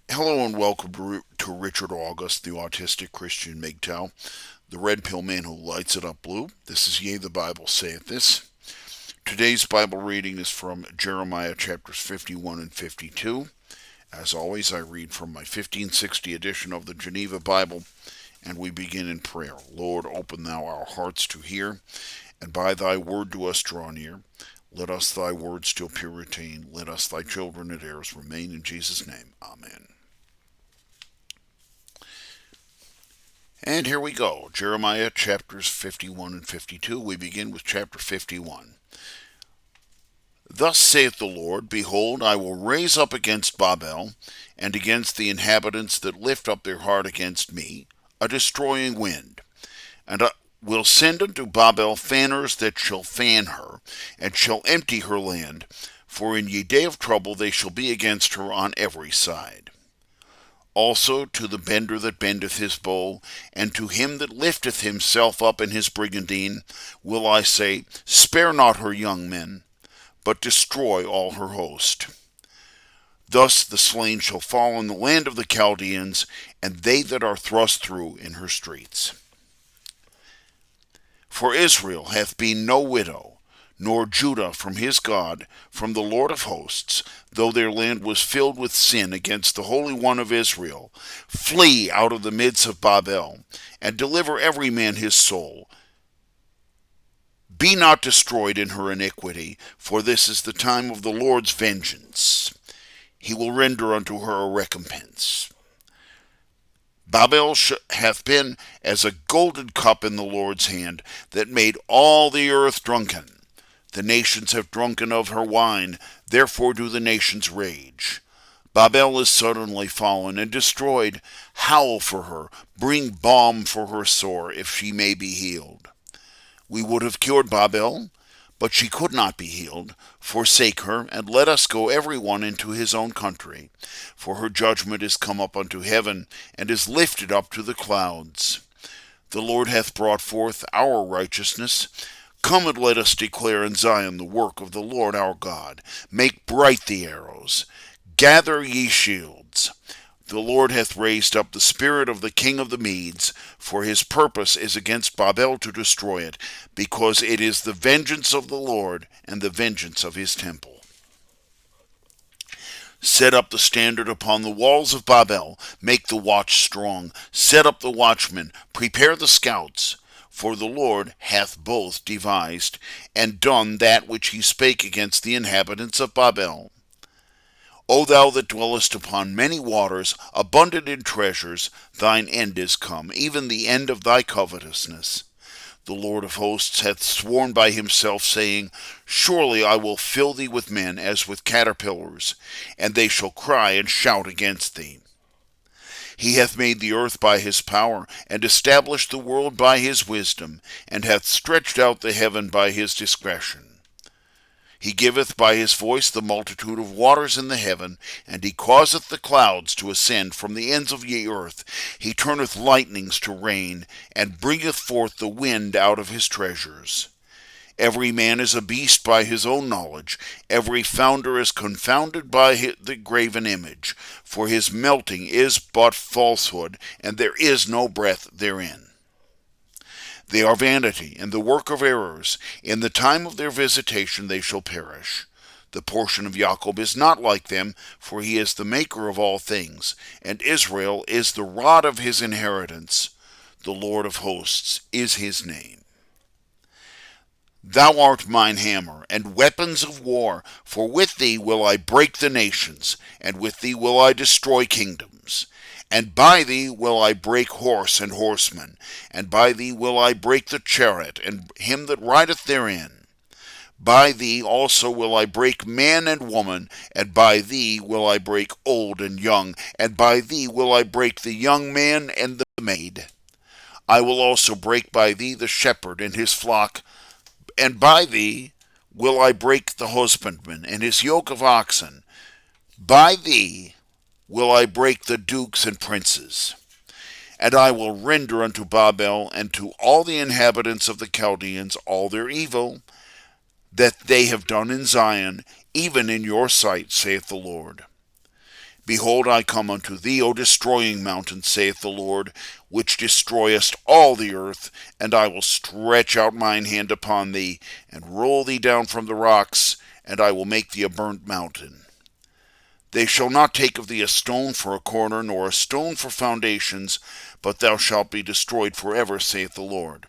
Hello and welcome to Richard August, the autistic Christian MGTOW, the red pill man who lights it up blue. This is Yea, the Bible saith this. Today's Bible reading is from Jeremiah chapters 51 and 52. As always, I read from my 1560 edition of the Geneva Bible, and we begin in prayer. Lord, open thou our hearts to hear, and by thy word to us draw near. Let us thy word still pure retain. Let us thy children and heirs remain in Jesus' name. Amen. And here we go. Jeremiah chapters 51 and 52. We begin with chapter 51. Thus saith the Lord, Behold, I will raise up against Babel, and against the inhabitants that lift up their heart against me, a destroying wind. And I will send unto Babel fanners that shall fan her, and shall empty her land. For in ye day of trouble they shall be against her on every side. Also to the bender that bendeth his bow, and to him that lifteth himself up in his brigandine, will I say, Spare not her young men, but destroy all her host. Thus the slain shall fall in the land of the Chaldeans, and they that are thrust through in her streets. For Israel hath been no widow, nor Judah from his God, from the Lord of hosts, though their land was filled with sin against the Holy One of Israel. Flee out of the midst of Babel, and deliver every man his soul. Be not destroyed in her iniquity, for this is the time of the Lord's vengeance. He will render unto her a recompense. Babel hath been as a golden cup in the Lord's hand, that made all the earth drunken. The nations have drunken of her wine, therefore do the nations rage. Babel is suddenly fallen and destroyed. Howl for her, bring balm for her sore, if she may be healed. We would have cured Babel, but she could not be healed. Forsake her, and let us go every one into his own country. For her judgment is come up unto heaven, and is lifted up to the clouds. The Lord hath brought forth our righteousness. Come and let us declare in Zion the work of the Lord our God. Make bright the arrows. Gather ye shields. The Lord hath raised up the spirit of the king of the Medes, for his purpose is against Babel to destroy it, because it is the vengeance of the Lord and the vengeance of his temple. Set up the standard upon the walls of Babel, make the watch strong, set up the watchmen, prepare the scouts. For the Lord hath both devised and done that which he spake against the inhabitants of Babel. O thou that dwellest upon many waters, abundant in treasures, thine end is come, even the end of thy covetousness. The Lord of hosts hath sworn by himself, saying, Surely I will fill thee with men as with caterpillars, and they shall cry and shout against thee. He hath made the earth by his power, and established the world by his wisdom, and hath stretched out the heaven by his discretion. He giveth by his voice the multitude of waters in the heaven, and he causeth the clouds to ascend from the ends of the earth. He turneth lightnings to rain, and bringeth forth the wind out of his treasures. Every man is a beast by his own knowledge. Every founder is confounded by the graven image. For his melting is but falsehood, and there is no breath therein. They are vanity, and the work of errors. In the time of their visitation they shall perish. The portion of Jacob is not like them, for he is the maker of all things, and Israel is the rod of his inheritance. The Lord of hosts is his name. Thou art mine hammer, and weapons of war, for with thee will I break the nations, and with thee will I destroy kingdoms. And by thee will I break horse and horseman, and by thee will I break the chariot, and him that rideth therein. By thee also will I break man and woman, and by thee will I break old and young, and by thee will I break the young man and the maid. I will also break by thee the shepherd and his flock, and by thee will I break the husbandman and his yoke of oxen. By thee will I break the dukes and princes. And I will render unto Babel and to all the inhabitants of the Chaldeans all their evil that they have done in Zion, even in your sight, saith the Lord. Behold, I come unto thee, O destroying mountain, saith the Lord, which destroyest all the earth, and I will stretch out mine hand upon thee, and roll thee down from the rocks, and I will make thee a burnt mountain. They shall not take of thee a stone for a corner, nor a stone for foundations, but thou shalt be destroyed forever, saith the Lord.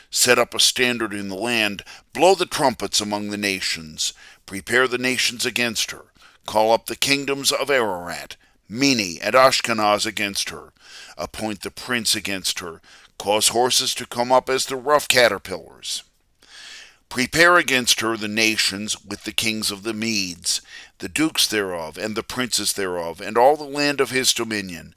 Set up a standard in the land, blow the trumpets among the nations, prepare the nations against her. Call up the kingdoms of Ararat, Mene, and Ashkenaz against her. Appoint the prince against her. Cause horses to come up as the rough caterpillars. Prepare against her the nations with the kings of the Medes, the dukes thereof, and the princes thereof, and all the land of his dominion.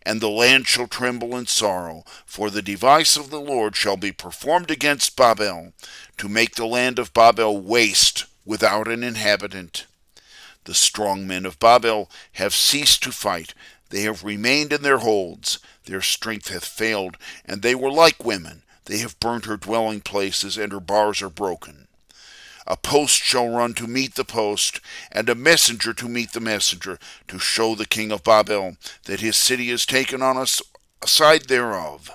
And the land shall tremble in sorrow, for the device of the Lord shall be performed against Babel, to make the land of Babel waste without an inhabitant. The strong men of Babel have ceased to fight. They have remained in their holds. Their strength hath failed, and they were like women. They have burnt her dwelling places, and her bars are broken. A post shall run to meet the post, and a messenger to meet the messenger, to show the king of Babel that his city is taken on a side thereof,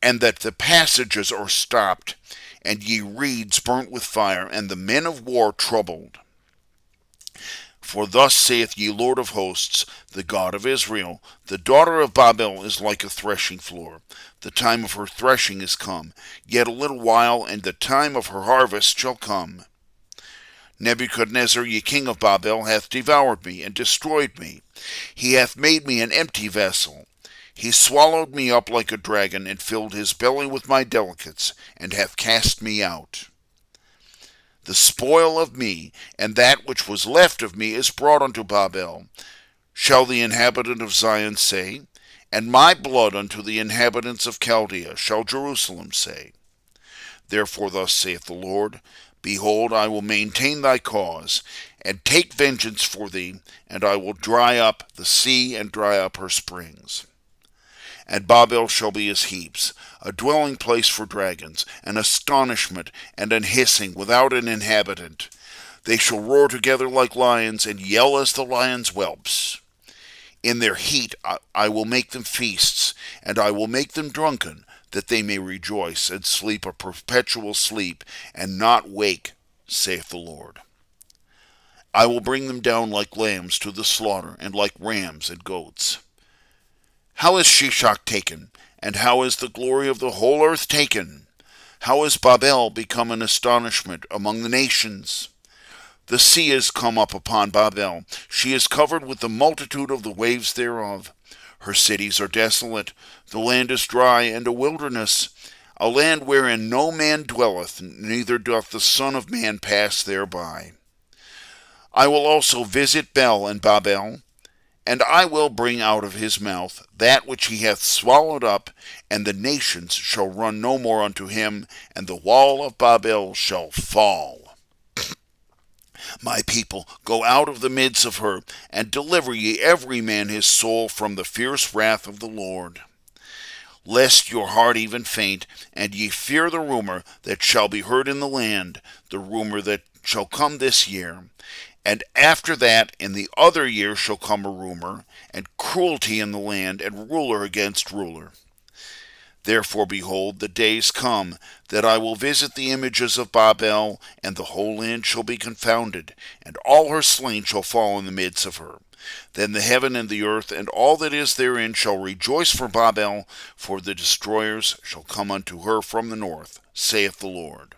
and that the passages are stopped, and ye reeds burnt with fire, and the men of war troubled. For thus saith ye Lord of hosts, the God of Israel, the daughter of Babel is like a threshing floor. The time of her threshing is come, yet a little while, and the time of her harvest shall come. Nebuchadnezzar, ye king of Babel, hath devoured me, and destroyed me. He hath made me an empty vessel. He swallowed me up like a dragon, and filled his belly with my delicates, and hath cast me out. The spoil of me, and that which was left of me, is brought unto Babel, shall the inhabitant of Zion say, and my blood unto the inhabitants of Chaldea, shall Jerusalem say. Therefore thus saith the Lord, Behold, I will maintain thy cause, and take vengeance for thee, and I will dry up the sea, and dry up her springs. And Babel shall be as heaps, a dwelling place for dragons, an astonishment and an hissing without an inhabitant. They shall roar together like lions, and yell as the lions' whelps. In their heat I will make them feasts, and I will make them drunken, that they may rejoice and sleep a perpetual sleep, and not wake, saith the Lord. I will bring them down like lambs to the slaughter, and like rams and goats. How is Shishak taken, and how is the glory of the whole earth taken? How is Babel become an astonishment among the nations? The sea is come up upon Babel. She is covered with the multitude of the waves thereof. Her cities are desolate. The land is dry and a wilderness, a land wherein no man dwelleth, neither doth the Son of Man pass thereby. I will also visit Bel and Babel, and I will bring out of his mouth that which he hath swallowed up, and the nations shall run no more unto him, and the wall of Babel shall fall. My people, go out of the midst of her, and deliver ye every man his soul from the fierce wrath of the Lord. Lest your heart even faint, and ye fear the rumor that shall be heard in the land, the rumor that shall come this year. And after that, in the other year shall come a rumor, and cruelty in the land, and ruler against ruler. Therefore, behold, the days come, that I will visit the images of Babel, and the whole land shall be confounded, and all her slain shall fall in the midst of her. Then the heaven and the earth, and all that is therein, shall rejoice for Babel, for the destroyers shall come unto her from the north, saith the Lord.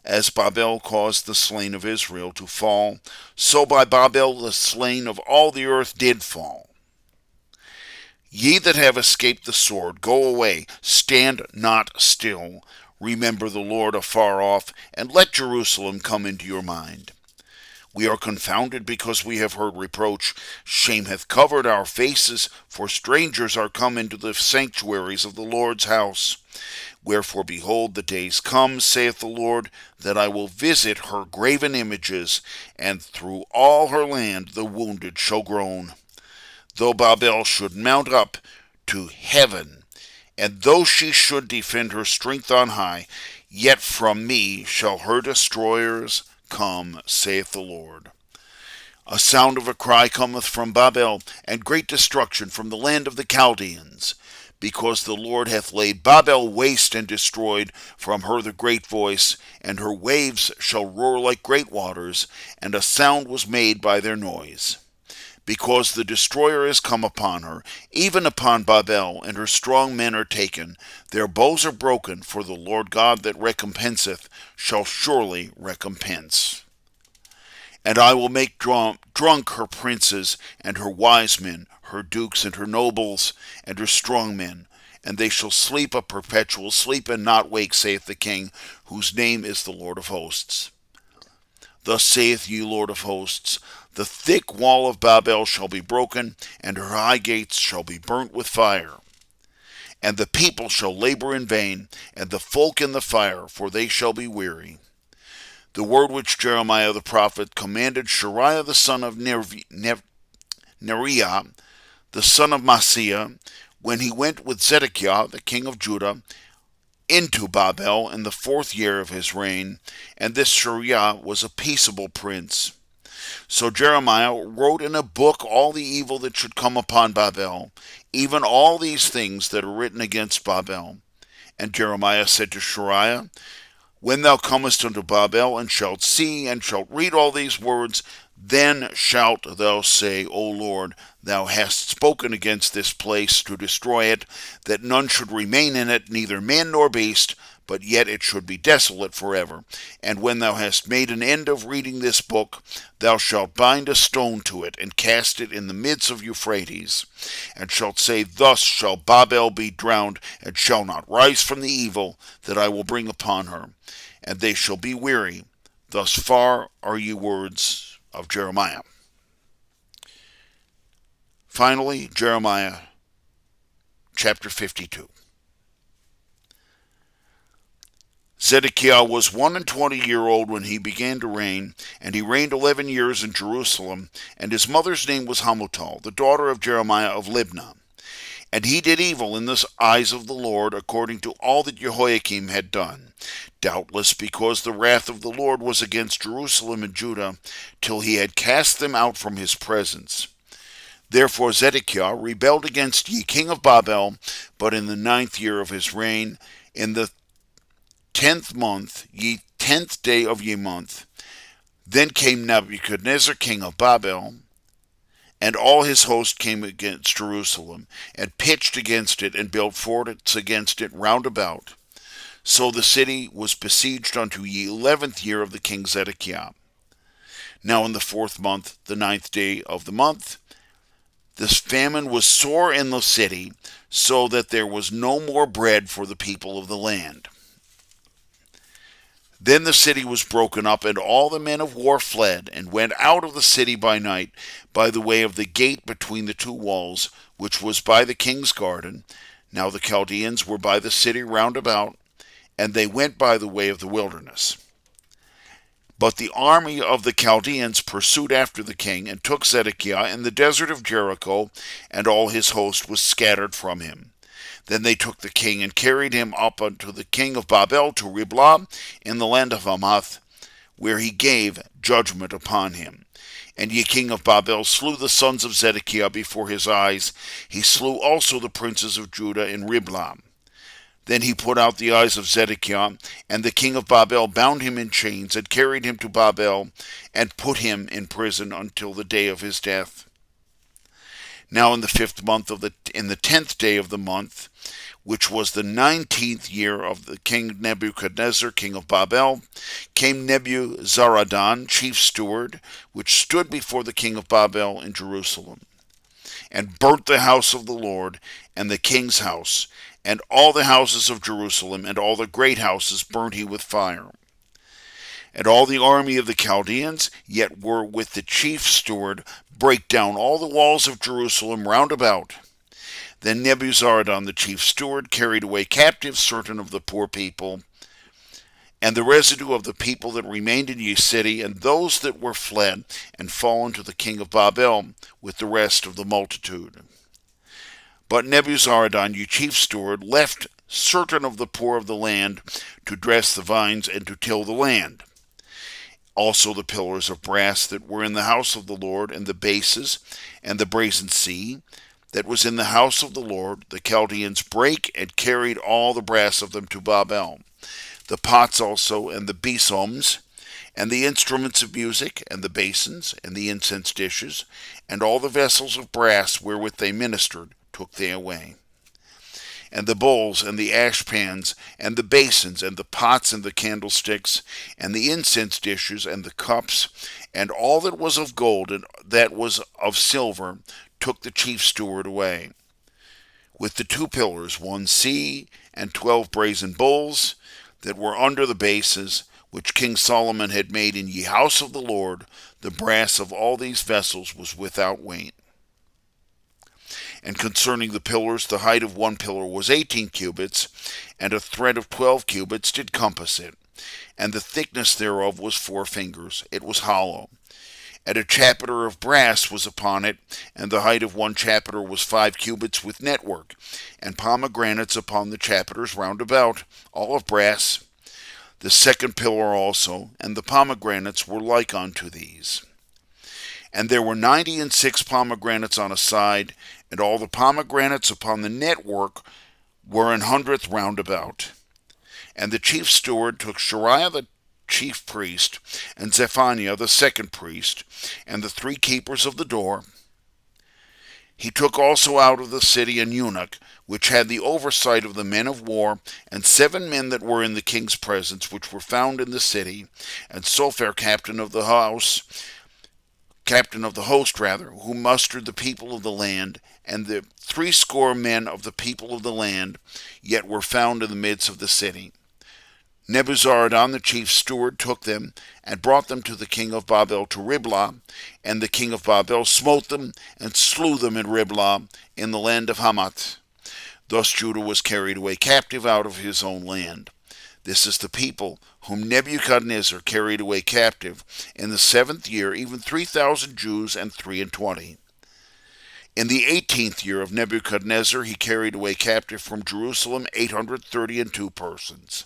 As Babel caused the slain of Israel to fall, so by Babel the slain of all the earth did fall. Ye that have escaped the sword, go away, stand not still. Remember the Lord afar off, and let Jerusalem come into your mind. We are confounded because we have heard reproach. Shame hath covered our faces, for strangers are come into the sanctuaries of the Lord's house. Wherefore, behold, the days come, saith the Lord, that I will visit her graven images, and through all her land the wounded shall groan. Though Babel should mount up to heaven, and though she should defend her strength on high, yet from me shall her destroyers come, saith the Lord. A sound of a cry cometh from Babel, and great destruction from the land of the Chaldeans, because the Lord hath laid Babel waste and destroyed from her the great voice, and her waves shall roar like great waters, and a sound was made by their noise. Because the destroyer is come upon her, even upon Babel, and her strong men are taken. Their bows are broken, for the Lord God that recompenseth shall surely recompense. And I will make drunk her princes, and her wise men, her dukes, and her nobles, and her strong men, and they shall sleep a perpetual sleep, and not wake, saith the King, whose name is the Lord of hosts. Thus saith ye Lord of hosts, the thick wall of Babel shall be broken, and her high gates shall be burnt with fire. And the people shall labor in vain, and the folk in the fire, for they shall be weary. The word which Jeremiah the prophet commanded Shariah the son of Neriah, the son of Maaseiah, when he went with Zedekiah the king of Judah into Babel in the 4th year of his reign, and this Shariah was a peaceable prince. So Jeremiah wrote in a book all the evil that should come upon Babel, even all these things that are written against Babel. And Jeremiah said to Shariah, when thou comest unto Babel, and shalt see, and shalt read all these words, then shalt thou say, O Lord, thou hast spoken against this place to destroy it, that none should remain in it, neither man nor beast, but yet it should be desolate forever. And when thou hast made an end of reading this book, thou shalt bind a stone to it, and cast it in the midst of Euphrates, and shalt say, thus shall Babel be drowned, and shall not rise from the evil that I will bring upon her, and they shall be weary. Thus far are ye words of Jeremiah. Finally, Jeremiah chapter 52. Zedekiah was 21 when he began to reign, and he reigned 11 years in Jerusalem, and his mother's name was Hamutal, the daughter of Jeremiah of Libnah. And he did evil in the eyes of the Lord, according to all that Jehoiakim had done, doubtless because the wrath of the Lord was against Jerusalem and Judah, till he had cast them out from his presence. Therefore Zedekiah rebelled against ye king of Babel, but in the 9th year of his reign, in the 10th month, ye 10th day of ye month. Then came Nebuchadnezzar king of Babel, and all his host came against Jerusalem, and pitched against it, and built forts against it round about. So the city was besieged unto ye 11th year of the king Zedekiah. Now in the 4th month, the 9th day of the month, this famine was sore in the city, so that there was no more bread for the people of the land. Then the city was broken up, and all the men of war fled, and went out of the city by night, by the way of the gate between the two walls, which was by the king's garden. Now the Chaldeans were by the city round about, and they went by the way of the wilderness. But the army of the Chaldeans pursued after the king, and took Zedekiah in the desert of Jericho, and all his host was scattered from him. Then they took the king, and carried him up unto the king of Babel to Riblah in the land of Hamath, where he gave judgment upon him. And ye king of Babel slew the sons of Zedekiah before his eyes. He slew also the princes of Judah in Riblah. Then he put out the eyes of Zedekiah, and the king of Babel bound him in chains, and carried him to Babel, and put him in prison until the day of his death. Now in the 5th month in the 10th day of the month, which was the 19th year of the king Nebuchadnezzar, king of Babel, came Nebuzaradan, chief steward, which stood before the king of Babel in Jerusalem, and burnt the house of the Lord, and the king's house, and all the houses of Jerusalem, and all the great houses burnt he with fire. And all the army of the Chaldeans yet were with the chief steward, brake down all the walls of Jerusalem round about. Then Nebuzaradan the chief steward carried away captive certain of the poor people, and the residue of the people that remained in ye city, and those that were fled and fallen to the king of Babel, with the rest of the multitude. But Nebuzaradan, ye chief steward, left certain of the poor of the land to dress the vines and to till the land. Also the pillars of brass that were in the house of the Lord, and the bases, and the brazen sea that was in the house of the Lord, the Chaldeans brake and carried all the brass of them to Babel. The pots also, and the besoms, and the instruments of music, and the basins, and the incense dishes, and all the vessels of brass wherewith they ministered, took they away. And the bowls, and the ashpans, and the basins, and the pots, and the candlesticks, and the incense dishes, and the cups, and all that was of gold, and that was of silver, took the chief steward away. With the two pillars, one sea, and 12 brazen bowls, that were under the bases, which King Solomon had made in ye house of the Lord, the brass of all these vessels was without weight. And concerning the pillars, the height of one pillar was 18 cubits, and a thread of 12 cubits did compass it. And the thickness thereof was 4 fingers. It was hollow. And a chapiter of brass was upon it, and the height of one chapiter was 5 cubits with network, and pomegranates upon the chapiters round about, all of brass. The second pillar also, and the pomegranates were like unto these. And there were 96 pomegranates on a side, and all the pomegranates upon the network were an hundredth round about. And the chief steward took Shariah the chief priest, and Zephaniah the second priest, and the 3 keepers of the door. He took also out of the city an eunuch, which had the oversight of the men of war, and 7 men that were in the king's presence, which were found in the city, and Sophar captain of the host, who mustered the people of the land, and the 60 men of the people of the land, yet were found in the midst of the city. Nebuzaradan the chief steward took them, and brought them to the king of Babel to Riblah, and the king of Babel smote them, and slew them in Riblah, in the land of Hamath. Thus Judah was carried away captive out of his own land. This is the people whom Nebuchadnezzar carried away captive in the 7th year, even 3,000 Jews and 23. In the 18th year of Nebuchadnezzar he carried away captive from Jerusalem 832 persons.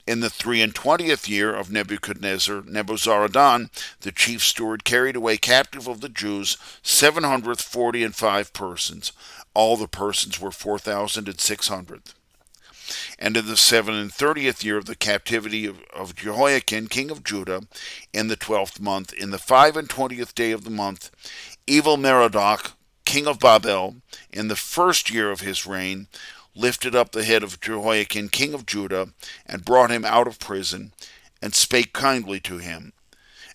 In the 23rd year of Nebuchadnezzar, Nebuzaradan, the chief steward, carried away captive of the Jews 745 persons. All the persons were 4,600. And in the 37th year of the captivity of Jehoiakim, king of Judah, in the 12th month, in the 25th day of the month, Evil-merodach, king of Babel, in the 1st year of his reign, lifted up the head of Jehoiakim, king of Judah, and brought him out of prison, and spake kindly to him,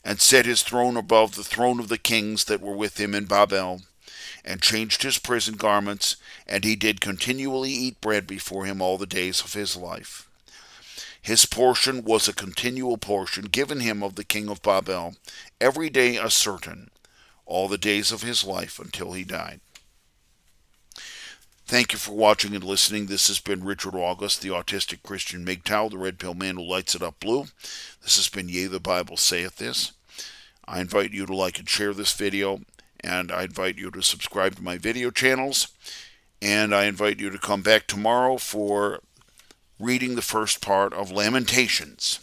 and set his throne above the throne of the kings that were with him in Babel, and changed his prison garments, and he did continually eat bread before him all the days of his life. His portion was a continual portion given him of the king of Babel, every day a certain, all the days of his life until he died. Thank you for watching and listening. This has been Richard August, the Autistic Christian MGTOW, the Red Pill Man who lights it up blue. This has been Yea, the Bible Saith This. I invite you to like and share this video, and I invite you to subscribe to my video channels, and I invite you to come back tomorrow for reading the first part of Lamentations.